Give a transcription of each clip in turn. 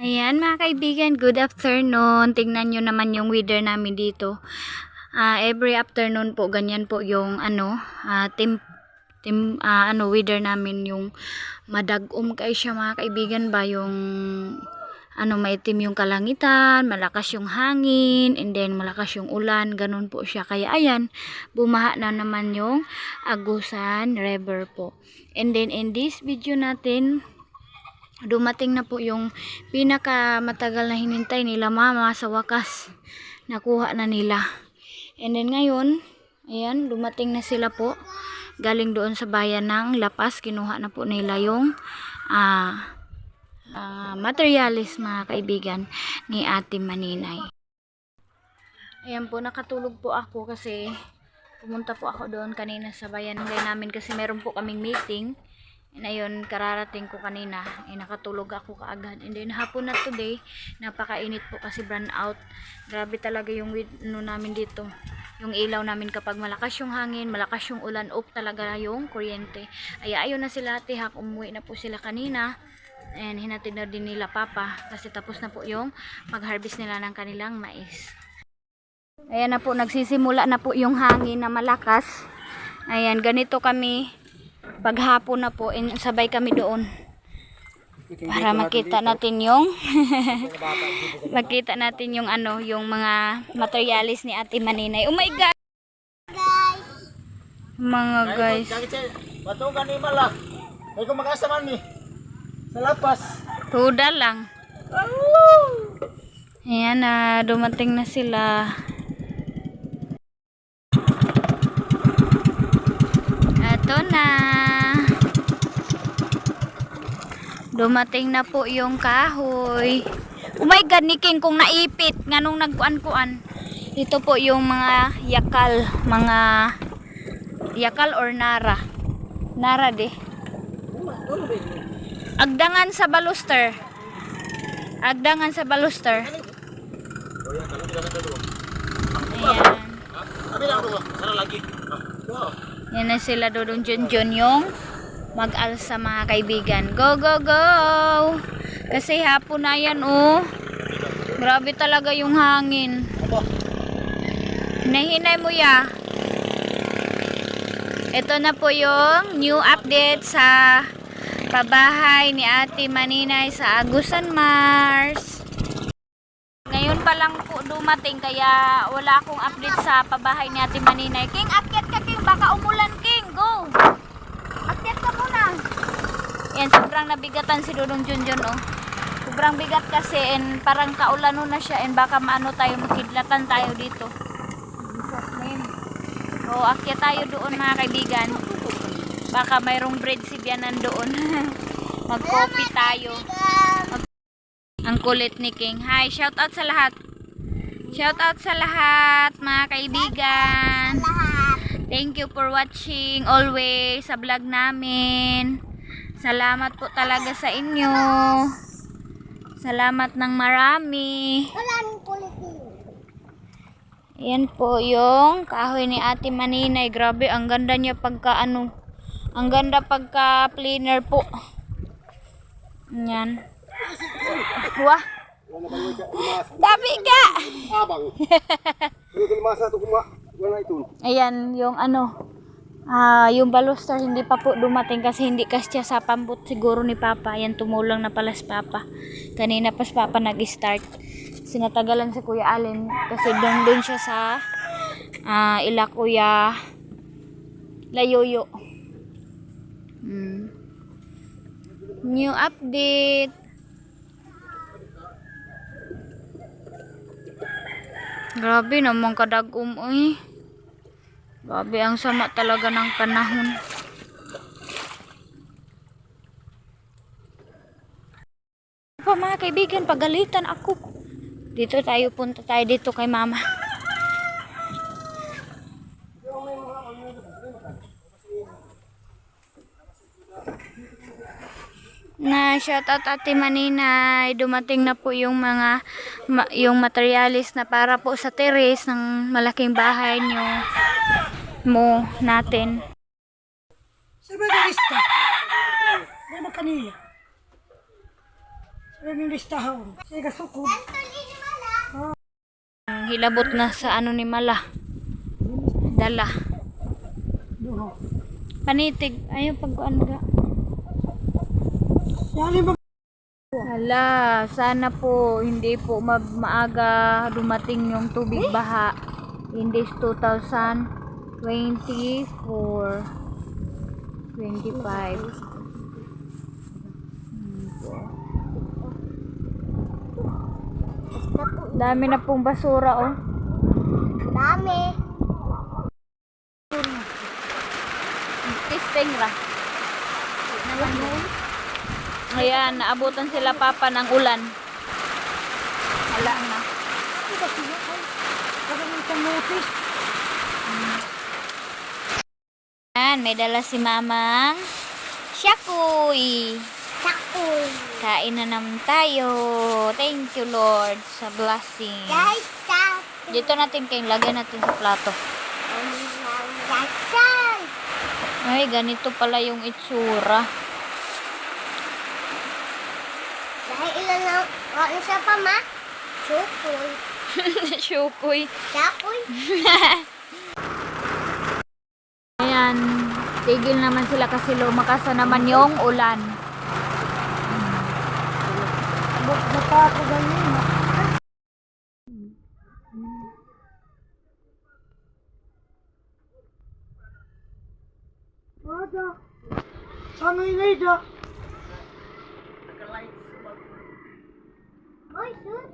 Ayan mga kaibigan, good afternoon. Tingnan nyo naman yung weather namin dito. Every afternoon po, ganyan po yung weather namin, yung madagom kay siya mga kaibigan ba, yung maitim yung kalangitan, malakas yung hangin, and then malakas yung ulan, ganun po siya. Kaya ayan, bumaha na naman yung Agusan River po. And then in this video natin, dumating na po yung pinaka matagal na hinintay nila mama, sa wakas nakuha na nila. And then ngayon, ayan, dumating na sila po galing doon sa bayan ng Lapas. Kinuha na po nila yung materialis mga kaibigan ni Ate Maninay. Ayan po, nakatulog po ako kasi pumunta po ako doon kanina sa bayan namin kasi meron po kaming meeting. And ayun, kararating ko kanina, nakatulog ako kaagad. And then hapon na today, napakainit po kasi brown out. Grabe talaga yung namin dito. Yung ilaw namin kapag malakas yung hangin, malakas yung ulan, off talaga yung kuryente. Ay ayun na sila tihak, umuwi na po sila kanina. And hinatid na din nila papa kasi tapos na po yung mag-harvest nila ng kanilang mais. Ayan na po, nagsisimula na po yung hangin na malakas. Ayan, ganito kami paghapon na po, sabay kami doon para makita natin yung makita natin yung yung mga materialis ni Ate Maninay. Oh my God, mga guys, batugan ni mala ay kung mag-asaman ni sa Lapas tuda lang. Ayan na, dumating na sila. Ito na, dumating na po yung kahoy. Oh my God, ni King, kung naipit nga nung nagkuan-kuan. Ito po yung mga yakal or nara de agdangan sa baluster. Ayan, yan na sila Dodong Junjun yung mag-alsa mga kaibigan. Go, go, go! Kasi hapon na yan, oh. Grabe talaga yung hangin. Hinahinay mo ya. Ito na po yung new update sa pabahay ni Ate Maninay sa Agusan Mars. Ngayon pa lang po dumating kaya wala akong update sa pabahay ni Ate Maninay. King, akyat ka King, baka umulan King, go! Akyat ka muna. Yan, sobrang nabigatan si Dodong Junjun, oh. Sobrang bigat kasi and parang kaulano na siya and baka maano tayo, makidlatan tayo dito. So, akyat tayo doon mga kaibigan. Baka mayroong bread si Bianan doon. Mag-coffee tayo. Ang kulit ni King. Hi, shout out sa lahat. Shout out sa lahat mga kaibigan. Thank you for watching always sa vlog namin. Salamat po talaga sa inyo. Salamat ng marami. Yan po yung kahoy ni Ate Maninay. Grabe, ang ganda niya pagka ang ganda pagka planer po. Yan. Wah. Tabi ka. Ayan, yung yung baluster hindi pa po dumating kasi hindi kasya sa pambot siguro ni Papa. Ayan, tumulong na pala si Papa. Kanina pa si Papa nag-start. Sinatagalan si Kuya Allen kasi doon siya sa ila Kuya Layoyo. New update. Grabe naman kadagom, eh. Grabe, ang sama talaga ng panahon. Pa mga kaibigan, pagalitan ako. Dito tayo, punta tayo dito kay mama. Na shout out Ate Maninay, dumating na po yung mga yung materialis na para po sa terrace ng malaking bahay natin. Sabi ka lista. Ano kanina? Hilabot na sa ano ni Mala. Dala. Panitig. Ayaw pagkuan ga. Hala, sana po hindi po maaga dumating yung tubig baha in this 2024 25. Dami na pong basura oh. Dami. Kisting ra. Ayan, naabutan sila papa ng ulan. Hala na. Ayan, may dala si mamang Shakoy. Sakoy. Kain na naman tayo. Thank you Lord sa blessing. Guys, sakoy. Dito natin kayong lagyan natin sa plato. Ay, ganito pala yung itsura. Dahil ilan lang. Ano siya pa, ma? Sakoy. Shukoy. Sakoy. Ayan, tigil naman sila kasi lumakas na naman yung ulan. Oy, sus.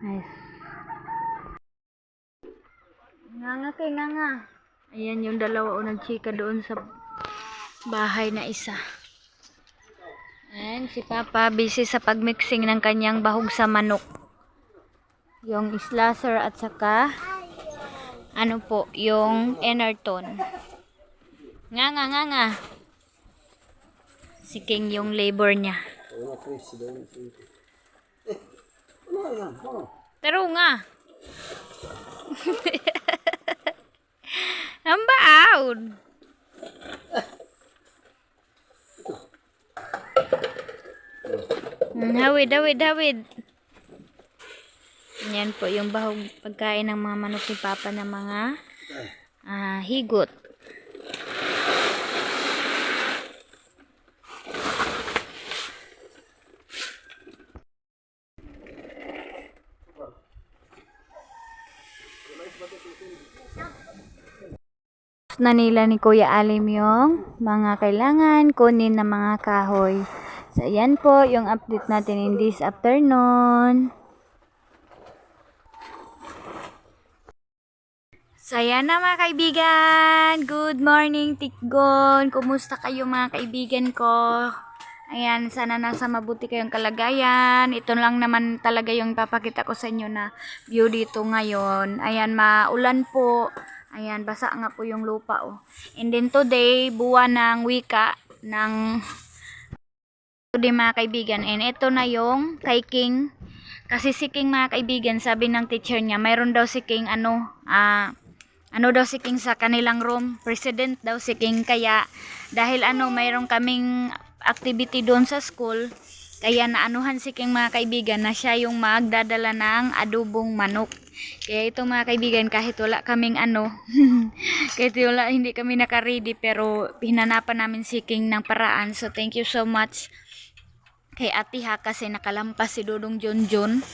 Nice. Nga kay nga. Ayan yung dalawa o nagchika doon sa bahay na isa. Ayan, si Papa busy sa pagmixing ng kanyang bahog sa manok. Yung slasher at saka ano po, yung Enerton. Nga. Si King yung labor niya. Taro nga. Ang baon. Hawid. Yan po yung bahog pagkain ng mga manok ni Papa ng mga higot. Na nila ni Kuya Alim yung mga kailangan kunin na mga kahoy. So, yan po yung update natin in this afternoon. So, yan na mga kaibigan. Good morning, Tikgon. Kumusta kayo mga kaibigan ko? Ayan, sana nasa mabuti kayong kalagayan. Ito lang naman talaga yung papakita ko sa inyo na view dito ngayon. Ayan, maulan po. Ayan, basa nga po yung lupa oh. And then today, buwan ng wika ng today mga kaibigan. And ito na yung kay King. Kasi si King mga kaibigan, sabi ng teacher niya, mayroon daw si King ano daw si King sa kanilang room. President daw si King. Kaya dahil mayroon kaming activity doon sa school. Kaya naanuhan si King mga kaibigan na siya yung magdadala ng adobong manok. Kaya ito mga kaibigan, kahit wala kaming kahit wala, hindi kami naka-ready, pero hinanapan namin si King ng paraan. So thank you so much kay Ate Ha kasi nakalampas si Dudong Junjun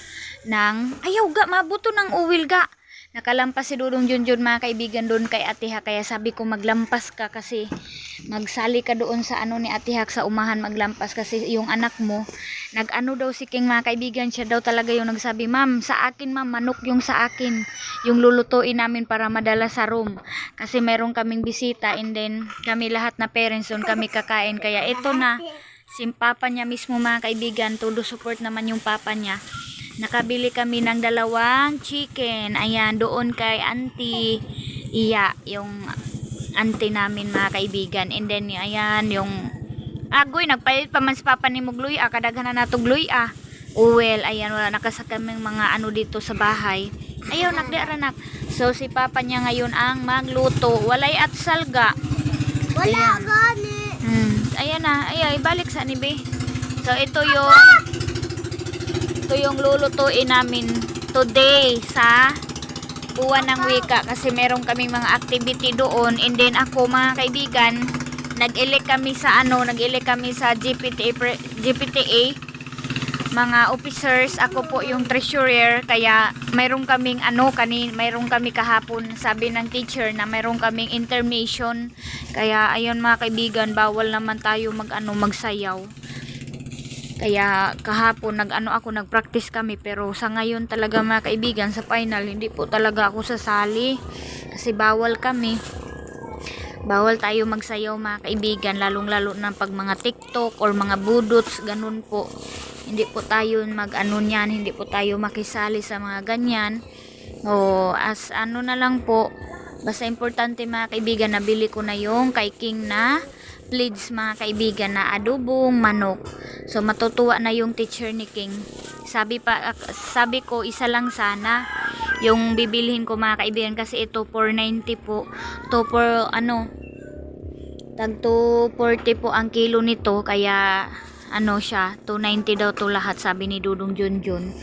ng ayaw ga, mabuto ng uwil ga. Nakalampas si Dudong Junjun mga kaibigan doon kay Ate Ha, kaya sabi ko maglampas ka kasi magsali ka doon sa ni Ate Ha sa umahan, maglampas kasi yung anak mo daw si King mga kaibigan, siya daw talaga yung nagsabi, ma'am sa akin ma'am, manok yung sa akin yung lulutuin namin para madala sa room kasi meron kaming bisita and then kami lahat na parents doon kami kakain. Kaya ito na si papa niya mismo mga kaibigan, todo support naman yung papa niya. Nakabili kami ng 2 chicken. Ayan, doon kay Auntie Iya, yung auntie namin mga kaibigan. And then, ayan, yung agoy, nagpalit pa man si Papa ni Mugluy. Kadaghan na natong Gluy. Well, ayan, wala nakasakaming mga dito sa bahay. Ayaw, nagdiaranak. So, si Papa niya ngayon ang magluto. Walay at salga. Wala gani. Ayan na. Ay, balik sa nibi. So, ito yung lulutuin namin today sa buwan ng wika kasi meron kaming mga activity doon. And then ako mga kaibigan, nag-elect kami sa GPTA mga officers. Ako po yung treasurer, kaya mayroon kaming mayroon kami kahapon, sabi ng teacher na mayroon kaming intermission. Kaya ayun mga kaibigan, bawal naman tayo magsayaw. Kaya kahapon nag-practice kami, pero sa ngayon talaga mga kaibigan, sa final hindi po talaga ako sasali kasi bawal kami. Bawal tayo magsayaw mga kaibigan, lalong-lalo na pag mga TikTok or mga budots, ganun po. Hindi po tayo niyan, hindi po tayo makisali sa mga ganyan. O as na lang po, basta importante mga kaibigan, nabili ko na yung kay King na pleats mga kaibigan na adobong manok. So matutuwa na yung teacher ni King. Sabi ko isa lang sana yung bibilhin ko mga kaibigan kasi ito 490 po. To for tag 240 po ang kilo nito, kaya siya 290 daw to lahat, sabi ni Dudong Junjun.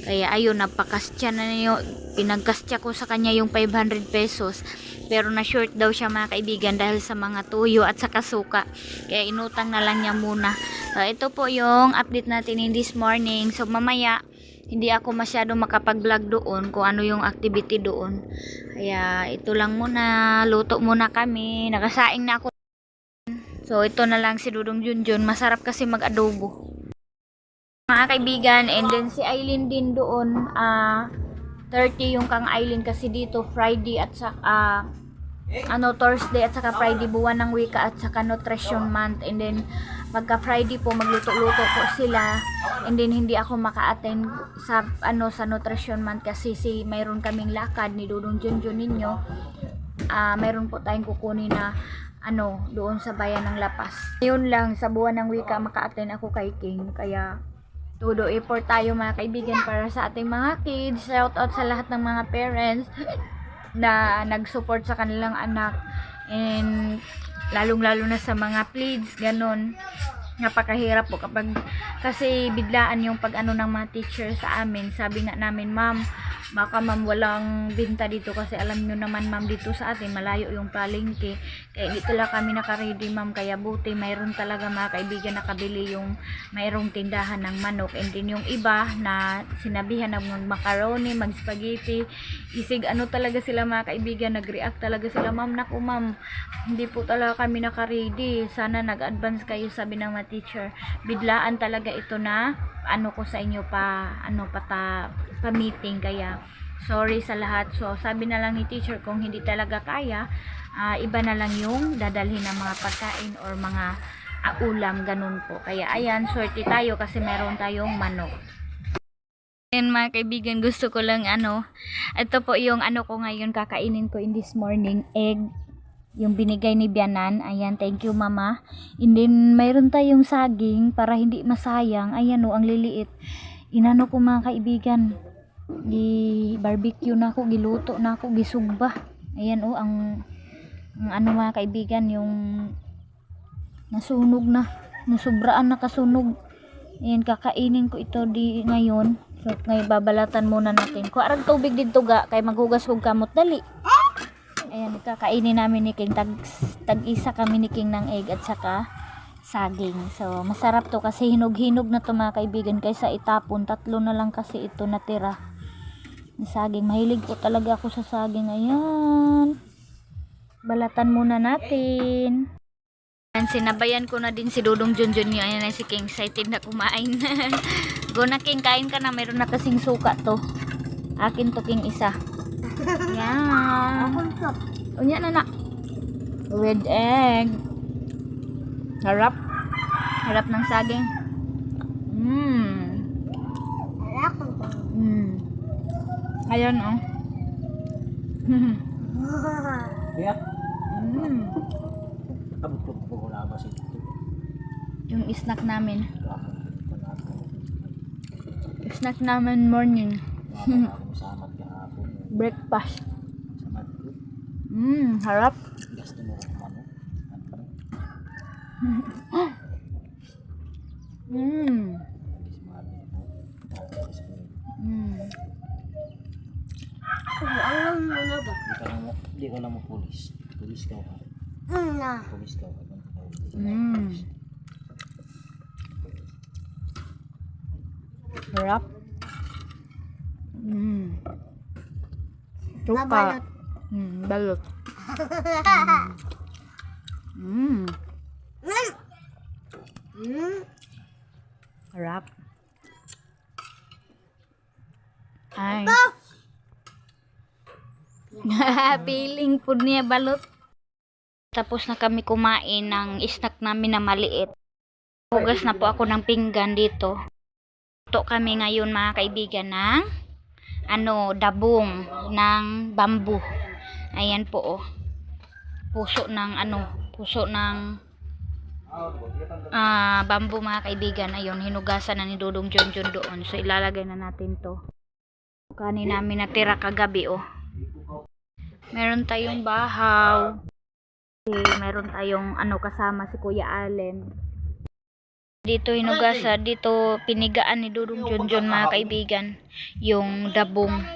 Kaya ayun, napakastya na niyo, pinagkastya ko sa kanya yung 500 pesos, pero na short daw siya mga kaibigan dahil sa mga tuyo at sa kasuka, kaya inutang na lang niya muna. So ito po yung update natin in this morning. So mamaya hindi ako masyado makapag-vlog doon kung ano yung activity doon, kaya ito lang muna, luto muna kami, nakasaing na ako. So ito na lang si Dudong Junjun, masarap kasi mag-adobo mga kaibigan. And then si Aileen din doon, 30 yung kang Aileen kasi dito Friday at saka Thursday at saka Friday buwan ng wika at saka nutrition month. And then pagka Friday po magluto-luto po sila, and then hindi ako maka-attend sa sa nutrition month kasi mayroon kaming lakad ni Dudong Junjun ninyo. Mayroon po tayong kukunin na doon sa bayan ng Lapas. Yun lang, sa buwan ng wika maka-attend ako kay King, kaya todo effort tayo mga kaibigan para sa ating mga kids. Shout out sa lahat ng mga parents na nag-support sa kanilang anak, and lalong-lalo na sa mga pleads, ganun. Napakahirap po kasi biglaan yung ng mga teacher sa amin. Sabi nga namin, ma'am, baka ma'am walang binta dito kasi alam nyo naman ma'am, dito sa atin malayo yung palengke, kaya hindi talaga kami naka-ready ma'am. Kaya buti mayroon talaga mga kaibigan nakabili yung mayroong tindahan ng manok. And din yung iba na sinabihan ng mag-macaroni, mag-spaghetti, isig talaga sila mga kaibigan, nag-react talaga sila, ma'am, naku ma'am, hindi po talaga kami naka-ready, sana nag-advance kayo, sabi ng mga teacher. Biglaan talaga ito na ko sa inyo pa meeting, kaya sorry sa lahat. So sabi na lang ni teacher, kung hindi talaga kaya, iba na lang yung dadalhin ng mga pagkain or mga ulam, ganun po. Kaya ayan, swerte tayo kasi meron tayong manok. And mga kaibigan, gusto ko lang ito po yung ko ngayon, kakainin ko in this morning, egg, yung binigay ni Bianan. Ayan, thank you mama. And then mayroon tayong saging para hindi masayang. Ayan ang liliit. Inano ko mga kaibigan, barbecue na ako, giluto na ako, gisugba. Ayan ang mga kaibigan, yung nasunog na, nasubraan na kasunog. Ayan, kakainin ko ito ngayon. So ngayon babalatan muna natin. Kuarang tubig dito ga, kay maghugas-hug kamot dali. Ayan, kakainin namin ni King, tag-isa kami ni King ng egg at saka saging. So masarap to kasi hinog-hinog na to mga kaibigan, kaysa itapon. 3 na lang kasi ito natira. Saging, mahilig po talaga ako sa saging. Ayan, balatan muna natin. Ayan, sinabayan ko na din si Dudong Junjun niya. Ayan na si King, excited na kumain. Go na King, kain ka na, mayroon na kasing suka to. Akin to King, isa. Yan. Unya na. With egg. Harap. Harap ng saging. Ayan Kaya abot ko po wala ba si yung snack namin. Snack namin morning. samad kahapon. Breakfast. Samad ko. Harap. Gusto mo manok. Mm. Mm. Alam mo na ba? Di ka lang mo pulis. Pulis ka ha. Na. Pulis ka ha. Mm. Sarap. Mm. Suka. Nabalot. Balot. Mm. Sarap. Ay. Feeling po niya balot. Tapos na kami kumain ng snack namin na maliit. Hugas na po ako ng pinggan dito. Luto kami ngayon mga kaibigan ng dabong ng bamboo. Ayan po oh. Puso ng bamboo mga kaibigan. Ayun, hinugasan na ni Dudong Junjun doon. So ilalagay na natin to. Kanin namin natira kagabi oh. Meron tayong bahaw. Meron tayong kasama si Kuya Allen. Dito hinugasan, dito pinigaan ni Dudong Junjun mga kaibigan. Yung dabong.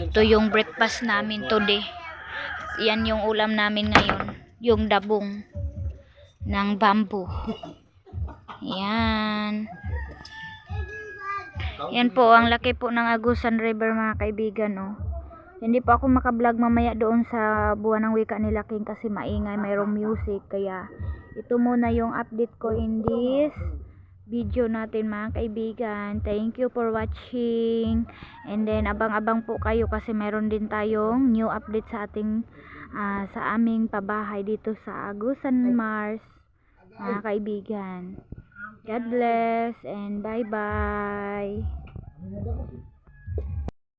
Ito yung breakfast namin today. Yan yung ulam namin ngayon. Yung dabong ng bamboo. Yan. Yan po, ang laki po ng Agusan River mga kaibigan oh. Hindi po ako makablog mamaya doon sa buwan ng wika nila King kasi maingay, mayroong music. Kaya ito muna yung update ko in this video natin mga kaibigan. Thank you for watching. And then abang-abang po kayo kasi meron din tayong new update sa ating sa aming pabahay dito sa Agusan Mars mga kaibigan. God bless and bye bye.